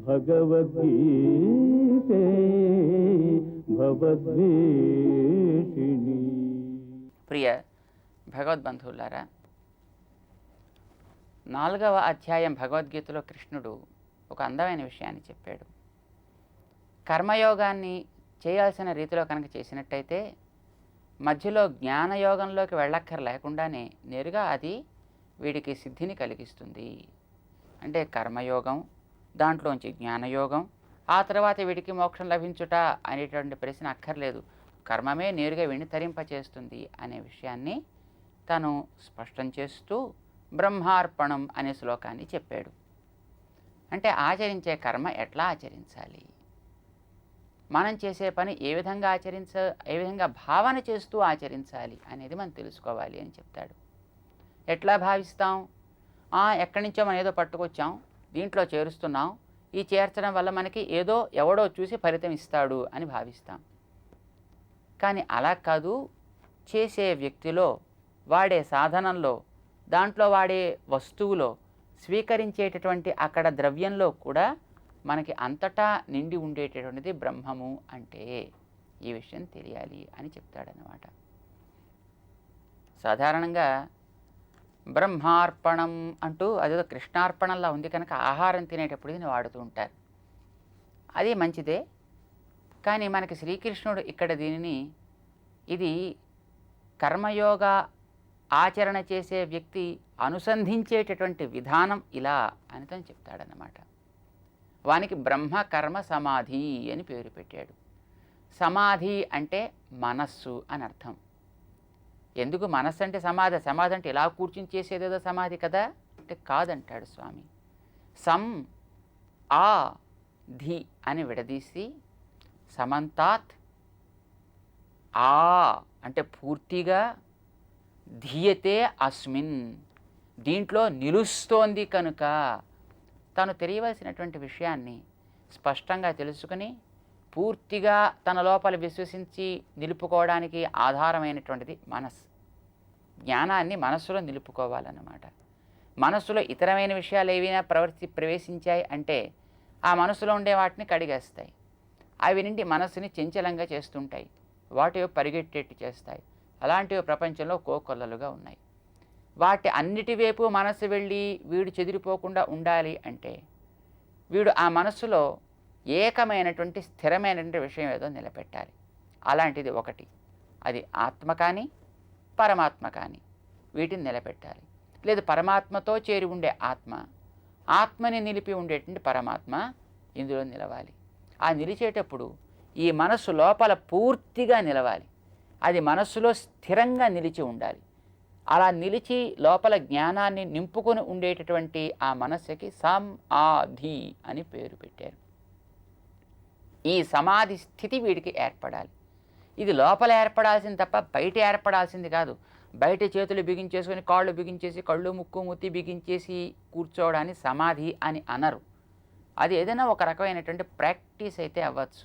భగవద్గీతే భవద్వేషిణి. ప్రియ భగవద్బంధువులారా, 4వ అధ్యాయం భగవద్గీతలో కృష్ణుడు ఒక అందమైన విషయాన్ని చెప్పాడు. కర్మయోగాన్ని చేయాల్సిన రీతిలో కనుక చేసినట్టయితే మధ్యలో జ్ఞానయోగంలోకి వెళ్ళక్కర లేకుండానే నేరుగా అది వీడికి సిద్ధిని కలిగిస్తుంది. అంటే కర్మయోగం, దాంట్లోంచి జ్ఞానయోగం, ఆ తర్వాత వీడికి మోక్షం లభించుట అనేటువంటి ప్రశ్న అక్కర్లేదు. కర్మమే నేరుగా వీడిని తరింపచేస్తుంది అనే విషయాన్ని తను స్పష్టం చేస్తూ బ్రహ్మార్పణం అనే శ్లోకాన్ని చెప్పాడు. అంటే ఆచరించే కర్మ ఎట్లా ఆచరించాలి, మనం చేసే పని ఏ విధంగా భావన చేస్తూ ఆచరించాలి అనేది మనం తెలుసుకోవాలి అని చెప్తాడు. ఎట్లా భావిస్తాం? ఎక్కడి నుంచో మనం ఏదో పట్టుకొచ్చాం, దీంట్లో చేరుస్తున్నాం, ఈ చేర్చడం వల్ల మనకి ఏదో ఎవడో చూసి ఫలితం ఇస్తాడు అని భావిస్తాం. కానీ అలా కాదు. చేసే వ్యక్తిలో, వాడే సాధనంలో, దాంట్లో వాడే వస్తువులో, స్వీకరించేటటువంటి అక్కడ ద్రవ్యంలో కూడా మనకి అంతటా నిండి ఉండేటటువంటిది బ్రహ్మము అంటే ఈ విషయం తెలియాలి అని చెప్తాడనమాట. సాధారణంగా బ్రహ్మార్పణం అంటూ అదేదో కృష్ణార్పణంలా ఉంది కనుక ఆహారం తినేటప్పుడు దీన్ని వాడుతూ ఉంటారు. అది మంచిదే. కానీ మనకి శ్రీకృష్ణుడు ఇక్కడ దీనిని ఇది కర్మయోగ ఆచరణ చేసే వ్యక్తి అనుసంధించేటటువంటి విధానం ఇలా అని తను చెప్తాడన్నమాట. వానికి బ్రహ్మ కర్మ సమాధి అని పేరు పెట్టాడు. సమాధి అంటే మనస్సు అని అర్థం. ఎందుకు మనస్సు అంటే సమాధి? సమాధి అంటే ఇలా కూర్చుని చేసేదేదో సమాధి కదా అంటే కాదంటాడు స్వామి. సం ఆ ధి అని విడదీసి సమంతాత్ ఆ అంటే పూర్తిగా, ధీయతే అస్మిన్ దీంట్లో నిలుస్తోంది కనుక తను తెలియవలసినటువంటి విషయాన్ని స్పష్టంగా తెలుసుకుని పూర్తిగా తన లోపల విశ్వసించి నిలుపుకోవడానికి ఆధారమైనటువంటిది మనస్సు. జ్ఞానాన్ని మనస్సులో నిలుపుకోవాలన్నమాట. మనస్సులో ఇతరమైన విషయాలు ఏవైనా ప్రవేశించాయి అంటే ఆ మనస్సులో ఉండే వాటిని కడిగేస్తాయి. అవి నుండి మనస్సుని చంచలంగా చేస్తుంటాయి, వాటివి పరిగెట్టేట్టు చేస్తాయి. అలాంటివి ప్రపంచంలో కోకొల్లలుగా ఉన్నాయి. వాటి అన్నిటి వైపు మనస్సు వెళ్ళి వీడు చెదిరిపోకుండా ఉండాలి అంటే వీడు ఆ మనస్సులో ఏకమైనటువంటి స్థిరమైనటువంటి విషయం ఏదో నిలబెట్టాలి. అలాంటిది ఒకటి, అది ఆత్మ కానీ పరమాత్మ కానీ వీటిని నిలబెట్టాలి. లేదు పరమాత్మతో చేరి ఉండే ఆత్మ, ఆత్మని నిలిపి ఉండేటువంటి పరమాత్మ ఇందులో నిలవాలి. ఆ నిలిచేటప్పుడు ఈ మనస్సు లోపల పూర్తిగా నిలవాలి. అది మనస్సులో స్థిరంగా నిలిచి ఉండాలి. అలా నిలిచి లోపల జ్ఞానాన్ని నింపుకొని ఉండేటటువంటి ఆ మనస్సుకి సమాధి అని పేరు పెట్టారు. ఈ సమాధి స్థితి వీడికి ఏర్పడాలి. ఇది లోపల ఏర్పడాల్సింది తప్ప బయట ఏర్పడాల్సింది కాదు. బయట చేతులు బిగించేసుకొని కాళ్ళు బిగించేసి కళ్ళు ముక్కు ముత్తి బిగించేసి కూర్చోవడాన్ని సమాధి అని అనరు. అది ఏదైనా ఒక రకమైనటువంటి ప్రాక్టీస్ అయితే అవ్వచ్చు.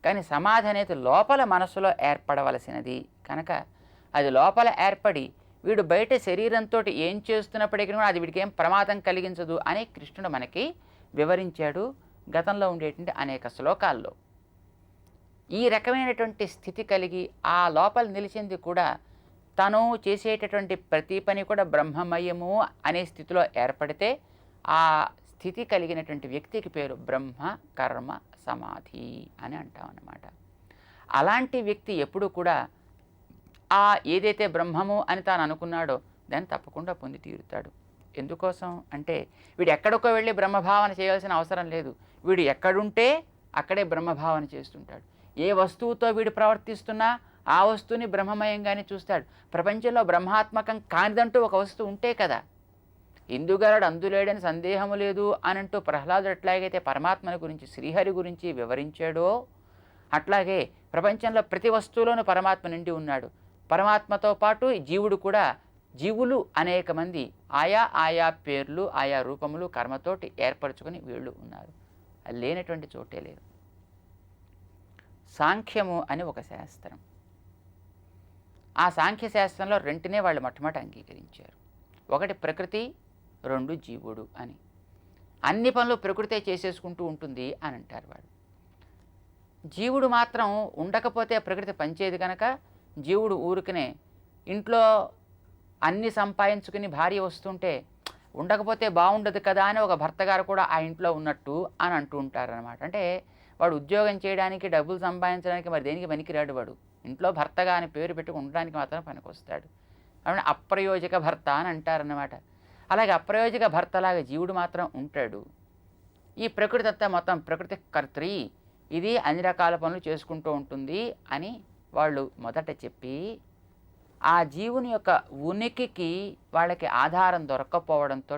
కానీ సమాధి అనేది లోపల మనసులో ఏర్పడవలసినది కనుక అది లోపల ఏర్పడి వీడు బయట శరీరంతో ఏం చేస్తున్నప్పటికీ కూడా అది వీడికి ఏం ప్రమాదం కలిగించదు అని కృష్ణుడు మనకి వివరించాడు గతంలో ఉండేటువంటి అనేక శ్లోకాల్లో. ఈ రకమైనటువంటి స్థితి కలిగి ఆ లోపల నిలిచింది కూడా తను చేసేటటువంటి ప్రతి పని కూడా బ్రహ్మమయము అనే స్థితిలో ఏర్పడితే ఆ స్థితి కలిగినటువంటి వ్యక్తికి పేరు బ్రహ్మ కర్మ సమాధి అని అంటాం అన్నమాట. అలాంటి వ్యక్తి ఎప్పుడు కూడా ఏదైతే బ్రహ్మము అని తాను అనుకున్నాడో దాన్ని తప్పకుండా పొంది తీరుతాడు. ఎందుకోసం అంటే వీడు ఎక్కడికో వెళ్ళి బ్రహ్మభావన చేయాల్సిన అవసరం లేదు. వీడు ఎక్కడుంటే అక్కడే బ్రహ్మభావన చేస్తుంటాడు. ఏ వస్తువుతో వీడు ప్రవర్తిస్తున్నా ఆ వస్తువుని బ్రహ్మమయంగానే చూస్తాడు. ప్రపంచంలో బ్రహ్మాత్మకం కానిదంటూ ఒక వస్తువు ఉంటే కదా. ఇందుగలడు అందులేడని సందేహము లేదు అనంటూ ప్రహ్లాదుడు ఎట్లాగైతే పరమాత్మని గురించి శ్రీహరి గురించి వివరించాడో అట్లాగే ప్రపంచంలో ప్రతి వస్తువులోనూ పరమాత్మ నిండి ఉన్నాడు. పరమాత్మతో పాటు జీవుడు కూడా, జీవులు అనేక మంది ఆయా పేర్లు ఆయా రూపములు కర్మతోటి ఏర్పరచుకొని వీళ్ళు ఉన్నారు. అది లేనటువంటి చోటే లేదు. సాంఖ్యము అని ఒక శాస్త్రం. ఆ సాంఖ్య శాస్త్రంలో రెంటినే వాళ్ళు మొట్టమొదటి అంగీకరించారు. ఒకటి ప్రకృతి, రెండు జీవుడు అని. అన్ని పనులు ప్రకృతే చేసేసుకుంటూ ఉంటుంది అని అంటారు వాడు. జీవుడు మాత్రం ఉండకపోతే ప్రకృతి పంచేది కనుక జీవుడు ఊరికనే ఇంట్లో అన్ని సంపాదించుకుని భార్య వస్తుంటే ఉండకపోతే బాగుండదు కదా అని ఒక భర్త గారు కూడా ఆ ఇంట్లో ఉన్నట్టు అని అంటూ ఉంటారనమాట. అంటే వాడు ఉద్యోగం చేయడానికి డబ్బులు సంపాదించడానికి మరి దేనికి పనికిరాడు వాడు. ఇంట్లో భర్తగా అని పేరు పెట్టుకు ఉండడానికి మాత్రం పనికొస్తాడు. కాబట్టి అప్రయోజక భర్త అని అంటారన్నమాట. అలాగే అప్రయోజక భర్తలాగా జీవుడు మాత్రం ఉంటాడు. ఈ ప్రకృతి అంతా మొత్తం ప్రకృతి కర్త్రి, ఇది అన్ని రకాల పనులు చేసుకుంటూ ఉంటుంది అని వాళ్ళు మొదట చెప్పి ఆ జీవుని యొక్క ఉనికికి వాళ్ళకి ఆధారం దొరక్కపోవడంతో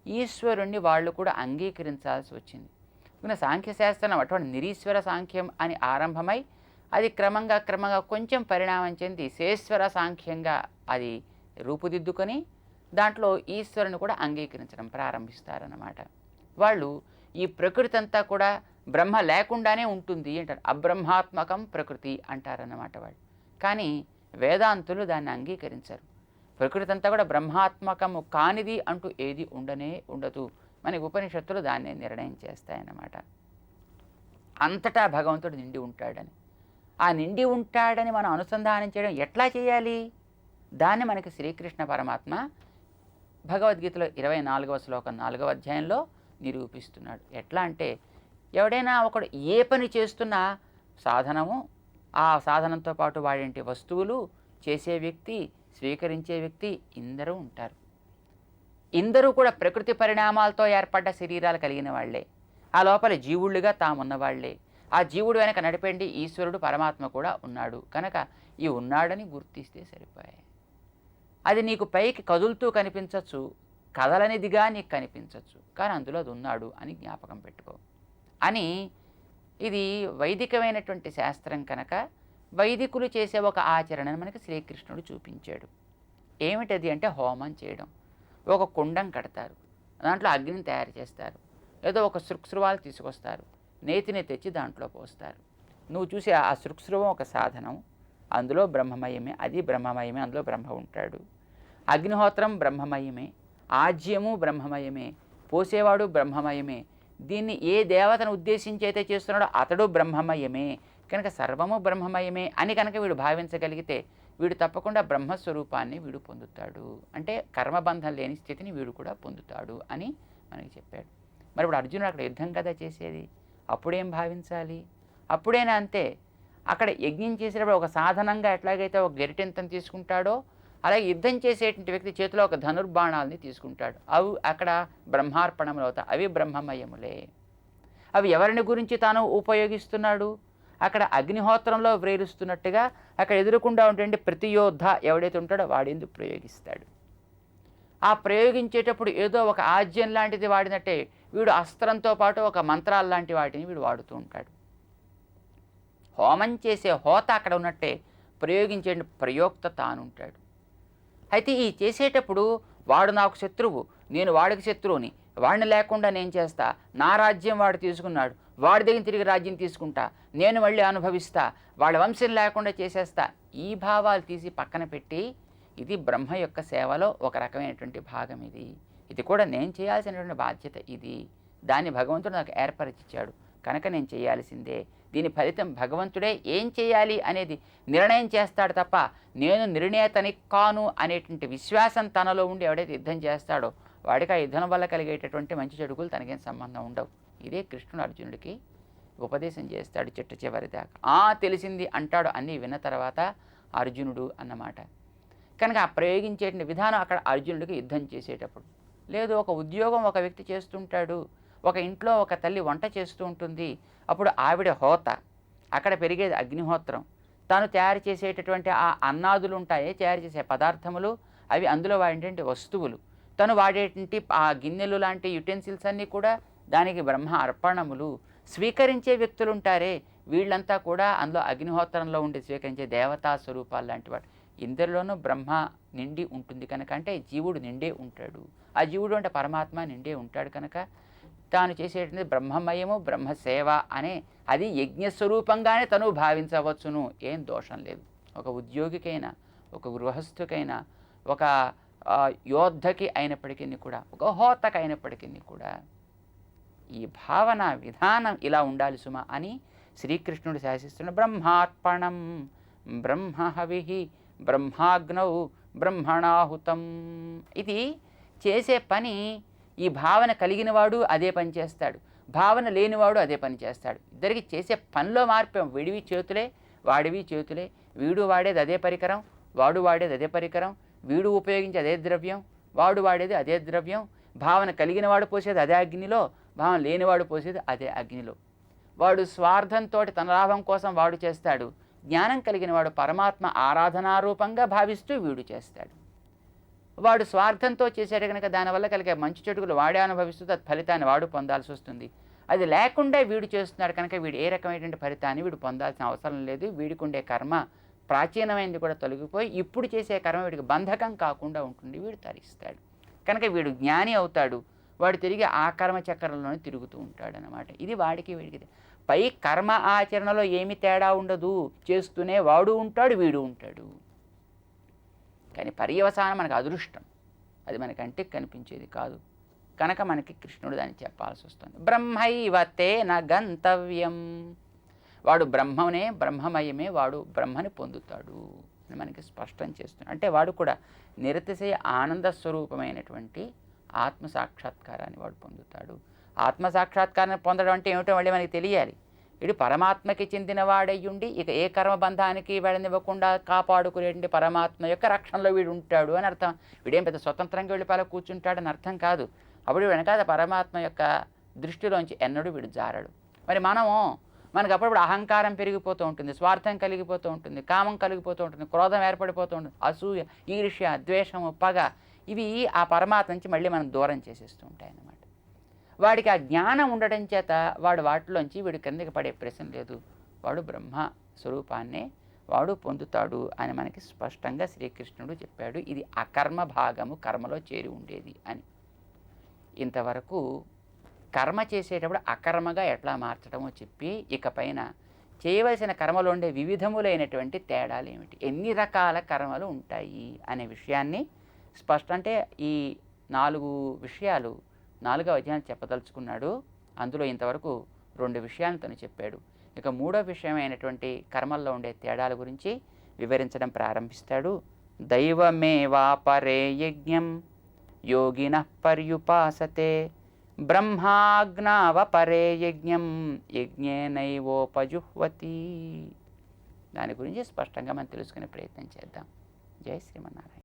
ఈశ్వరుణ్ణి వాళ్ళు కూడా అంగీకరించాల్సి వచ్చింది. సాంఖ్యశాస్త్రం అటువంటి నిరీశ్వర సాంఖ్యం అని ఆరంభమై అది క్రమంగా కొంచెం పరిణామం చెంది శేశ్వర సాంఖ్యంగా అది రూపుదిద్దుకొని దాంట్లో ఈశ్వరుని కూడా అంగీకరించడం ప్రారంభిస్తారన్నమాట. వాళ్ళు ఈ ప్రకృతి అంతా కూడా బ్రహ్మ లేకుండానే ఉంటుంది అంటారు. అబ్రహ్మాత్మకం ప్రకృతి అంటారన్నమాట వాళ్ళు. కానీ వేదాంతులు దాన్ని అంగీకరించరు. ప్రకృతి అంతా కూడా బ్రహ్మాత్మకము కానిది అంటూ ఏది ఉండదు. మనకి ఉపనిషత్తులు దాన్ని నిర్ణయం చేస్తాయన్నమాట. అంతటా భగవంతుడు నిండి ఉంటాడని. ఆ నిండి ఉంటాడని మనం అనుసంధానం చేయడం ఎట్లా చేయాలి? దాన్ని మనకి శ్రీకృష్ణ పరమాత్మ భగవద్గీతలో 24వ శ్లోకం 4వ అధ్యాయంలో నిరూపిస్తున్నాడు. ఎట్లా అంటే ఎవడైనా ఒకడు ఏ పని చేస్తున్నా సాధనము, ఆ సాధనంతో పాటు వాడేంటి వస్తువులు, చేసే వ్యక్తి, స్వీకరించే వ్యక్తి ఇందరూ ఉంటారు. ఇందరూ కూడా ప్రకృతి పరిణామాలతో ఏర్పడ్డ శరీరాలు కలిగిన వాళ్లే. ఆ లోపల జీవుళ్ళుగా తామున్న వాళ్లే. ఆ జీవుడు వెనక నడిపేండి ఈశ్వరుడు పరమాత్మ కూడా ఉన్నాడు కనుక ఈ ఉన్నాడని గుర్తిస్తే సరిపోయాయి. అది నీకు పైకి కదులుతూ కనిపించవచ్చు, కదలనిదిగా నీకు కనిపించవచ్చు, కానీ అందులో అది ఉన్నాడు అని జ్ఞాపకం పెట్టుకో అని. ఇది వైదికమైనటువంటి శాస్త్రం కనుక వైదికులు చేసే ఒక ఆచరణను మనకి శ్రీకృష్ణుడు చూపించాడు. ఏమిటది అంటే హోమం చేయడం. ఒక కుండం కడతారు, దాంట్లో అగ్నిని తయారు చేస్తారు, ఏదో ఒక శృక్స్రువాలు తీసుకొస్తారు, నేతిని తెచ్చి దాంట్లో పోస్తారు. నువ్వు చూసి ఆ శృక్స్రువం ఒక సాధనం, అందులో బ్రహ్మమయమే, అది బ్రహ్మమయమే, అందులో బ్రహ్మ ఉంటాడు. అగ్నిహోత్రం బ్రహ్మమయమే, ఆజ్యము బ్రహ్మమయమే, పోసేవాడు బ్రహ్మమయమే. దీన్ని ఏ దేవతను ఉద్దేశించి అయితే చేస్తున్నాడో అతడు బ్రహ్మమయమే కనుక సర్వము బ్రహ్మమయమే అని కనుక వీడు భావించగలిగితే వీడు తప్పకుండా బ్రహ్మస్వరూపాన్ని వీడు పొందుతాడు. అంటే కర్మబంధం లేని స్థితిని వీడు కూడా పొందుతాడు అని మనకి చెప్పాడు. మరి ఇప్పుడు అర్జునుడు అక్కడ యుద్ధం కదా చేసేది, అప్పుడేం భావించాలి? అప్పుడైనా అంతే. అక్కడ యజ్ఞం చేసేటప్పుడు ఒక సాధనంగా ఎట్లాగైతే ఒక గరిటెంతను తీసుకుంటాడో అలాగే యుద్ధం చేసేటువంటి వ్యక్తి చేతిలో ఒక ధనుర్బాణాలని తీసుకుంటాడు. అవి అక్కడ బ్రహ్మార్పణములు అవుతాయి. అవి బ్రహ్మమయములే. అవి ఎవరిని గురించి తాను ఉపయోగిస్తున్నాడు? అక్కడ అగ్నిహోత్రంలో వ్రేలుస్తున్నట్టుగా అక్కడ ఎదురుకుండా ఉంటే ప్రతి యోద్ధ ఎవడైతే ఉంటాడో వాడేందుకు ప్రయోగిస్తాడు. ఆ ప్రయోగించేటప్పుడు ఏదో ఒక ఆజ్యం లాంటిది వాడినట్టే వీడు అస్త్రంతో పాటు ఒక మంత్రాలు లాంటి వాటిని వీడు వాడుతూ ఉంటాడు. హోమం చేసే హోత అక్కడ ఉన్నట్టే ప్రయోగించే ప్రయోక్త తానుంటాడు. అయితే ఈ చేసేటప్పుడు వాడు నాకు శత్రువు, నేను వాడికి శత్రువుని, వాడిని లేకుండా నేను చేస్తా, నా రాజ్యం వాడు తీసుకున్నాడు, వాడి దగ్గర తిరిగి రాజ్యం తీసుకుంటా, నేను మళ్ళీ అనుభవిస్తా, వాళ్ళ వంశం లేకుండా చేసేస్తా, ఈ భావాలు తీసి పక్కన పెట్టి ఇది బ్రహ్మ యొక్క సేవలో ఒక రకమైనటువంటి భాగం. ఇది కూడా నేను చేయాల్సినటువంటి బాధ్యత. దాన్ని భగవంతుడు నాకు ఏర్పరిచాడు కనుక నేను చేయాల్సిందే. దీని ఫలితం భగవంతుడే ఏం చేయాలి అనేది నిర్ణయం చేస్తాడు తప్ప నేను నిర్ణేతని కాను అనేటువంటి విశ్వాసం తనలో ఉండి ఎవడైతే యుద్ధం చేస్తాడో వాడికి ఆ యుద్ధం వల్ల కలిగేటటువంటి మంచి చెడుకులు తనకేం సంబంధం ఉండవు. ఇదే కృష్ణుడు అర్జునుడికి ఉపదేశం చేస్తాడు చిట్ట చివరి దాకా. తెలిసింది అంటాడు అన్నీ విన్న తర్వాత అర్జునుడు అన్నమాట. కనుక ఆ ప్రయోగించేటువంటి విధానం అక్కడ అర్జునుడికి యుద్ధం చేసేటప్పుడు లేదు. ఒక ఉద్యోగం ఒక వ్యక్తి చేస్తుంటాడు, ఒక ఇంట్లో ఒక తల్లి వంట చేస్తూ ఉంటుంది, అప్పుడు ఆవిడ హోత, అక్కడ పెరిగేది అగ్నిహోత్రం, తాను తయారు చేసేటటువంటి ఆ అన్నాదులు ఉంటాయి, తయారు చేసే పదార్థములు, అవి అందులో వాడేటువంటి వస్తువులు, తను వాడేటువంటి ఆ గిన్నెలు లాంటి యుటెన్సిల్స్ అన్నీ కూడా దానికి బ్రహ్మ అర్పణములు. స్వీకరించే వ్యక్తులు ఉంటారే వీళ్ళంతా కూడా అందులో అగ్నిహోత్రంలో ఉండి స్వీకరించే దేవతా స్వరూపాలు లాంటి వాడు. ఇందరిలోనూ బ్రహ్మ నిండి ఉంటుంది కనుక, అంటే జీవుడు నిండే ఉంటాడు. ఆ జీవుడు అంటే పరమాత్మ నిండే ఉంటాడు కనుక తాను చేసేటువంటి బ్రహ్మమయము బ్రహ్మసేవ అనే అది యజ్ఞస్వరూపంగానే తను భావించవచ్చును. ఏం దోషం లేదు. ఒక ఉద్యోగికైనా, ఒక గృహస్థుకైనా, ఒక యోద్ధకి అయినప్పటికీ కూడా, ఒక హోతకి అయినప్పటికీ కూడా ఈ భావన విధానం ఇలా ఉండాలి సుమా అని శ్రీకృష్ణుడు శాసిస్తున్న బ్రహ్మార్పణం బ్రహ్మహవి బ్రహ్మాగ్నౌ బ్రహ్మణాహుతం. ఇది చేసే పని ఈ భావన కలిగినవాడు అదే పని చేస్తాడు, భావన లేనివాడు అదే పని చేస్తాడు. ఇద్దరికి చేసే పనిలో మార్పు. విడివి చేతులే వాడివి చేతులే, వీడు వాడేది అదే పరికరం, వాడు వాడేది అదే పరికరం, వీడు ఉపయోగించి అదే ద్రవ్యం, వాడు వాడేది అదే ద్రవ్యం. భావన కలిగిన వాడు పోసేది అదే అగ్నిలో, భావన లేనివాడు పోసేది అదే అగ్నిలో. వాడు స్వార్థంతో తన లాభం కోసం వాడు చేస్తాడు, జ్ఞానం కలిగిన వాడు పరమాత్మ ఆరాధనారూపంగా భావిస్తూ వీడు చేస్తాడు. వాడు స్వార్థంతో చేసాడు కనుక దానివల్ల కలిగే మంచి చెడుగులు వాడే అనుభవిస్తూ ఫలితాన్ని వాడు పొందాల్సి వస్తుంది. అది లేకుండా వీడు చేస్తున్నాడు కనుక వీడు ఏ రకమైనటువంటి ఫలితాన్ని వీడు పొందాల్సిన అవసరం లేదు. వీడికి ఉండే కర్మ ప్రాచీనమైనది కూడా తొలగిపోయి ఇప్పుడు చేసే కర్మ వీడికి బంధకం కాకుండా ఉంటుంది, వీడు తరిస్తాడు. కనుక వీడు జ్ఞాని అవుతాడు, వాడు తిరిగి ఆ కర్మ చక్రంలోనే తిరుగుతూ ఉంటాడు అన్నమాట. ఇది వాడికి వీడికి పై కర్మ ఆచరణలో ఏమి తేడా ఉండదు, చేస్తూనే వాడు ఉంటాడు వీడు ఉంటాడు. కానీ పర్యవసానం మనకు అదృష్టం, అది మన కంటికి కనిపించేది కాదు కనుక మనకి కృష్ణుడు దాన్ని చెప్పాల్సి వస్తుంది. బ్రహ్మైవతే న గంతవ్యం, వాడు బ్రహ్మనే బ్రహ్మమయమే, వాడు బ్రహ్మని పొందుతాడు అని మనకి స్పష్టం చేస్తున్నాడు. అంటే వాడు కూడా నిరతిశయ ఆనంద స్వరూపమైనటువంటి ఆత్మసాక్షాత్కారాన్ని వాడు పొందుతాడు. ఆత్మసాక్షాత్కారాన్ని పొందడం అంటే ఏమిటో మళ్ళీ మనకి తెలియాలి. వీడు పరమాత్మకి చెందిన వాడయ్యుండి ఇక ఏ కర్మబంధానికి వెళ్ళనివ్వకుండా కాపాడుకునేటువంటి పరమాత్మ యొక్క రక్షణలో వీడు ఉంటాడు అని అర్థం. వీడేం పెద్ద స్వతంత్రంగా వెళ్ళిపోయి కూర్చుంటాడని అర్థం కాదు. అప్పుడు వెనకాల పరమాత్మ యొక్క దృష్టిలోంచి ఎన్నడూ వీడు జారడు. మరి మనకు అప్పుడప్పుడు అహంకారం పెరిగిపోతూ ఉంటుంది, స్వార్థం కలిగిపోతూ ఉంటుంది, కామం కలిగిపోతూ ఉంటుంది, క్రోధం ఏర్పడిపోతూ ఉంటుంది, అసూయ, ఈర్ష్య, ద్వేషము, పగ, ఇవి ఆ పరమాత్మ నుంచి మళ్ళీ మనం దూరం చేసేస్తూ ఉంటాయి అన్నమాట. వాడికి ఆ జ్ఞానం ఉండటం చేత వాడు వాటిలోంచి వీడు కిందకి పడే ప్రశ్న లేదు, వాడు బ్రహ్మ స్వరూపాన్నే వాడు పొందుతాడు అని మనకి స్పష్టంగా శ్రీకృష్ణుడు చెప్పాడు. ఇది అకర్మ భాగము, కర్మలో చేరి ఉండేది అని. ఇంతవరకు కర్మ చేసేటప్పుడు అకర్మగా ఎట్లా మార్చడమో చెప్పి ఇకపైన చేయవలసిన కర్మలో ఉండే వివిధములైనటువంటి తేడాలు ఏమిటి, ఎన్ని రకాల కర్మలు ఉంటాయి అనే విషయాన్ని అంటే ఈ 4 విషయాలు 4వ అధ్యాయం చెప్పదలుచుకున్నాడు. అందులో ఇంతవరకు 2 విషయాలను తను చెప్పాడు. ఇక 3వ విషయమైనటువంటి కర్మల్లో ఉండే తేడాల గురించి వివరించడం ప్రారంభిస్తాడు. దైవమేవాపరే యజ్ఞం యోగినః పర్యుపాసతే బ్రహ్మాజ్ఞావపరే యజ్ఞం యజ్ఞేనైవోపజుహ్వతి. దాని గురించి స్పష్టంగా మనం తెలుసుకునే ప్రయత్నం చేద్దాం. జై శ్రీమన్నారాయణ.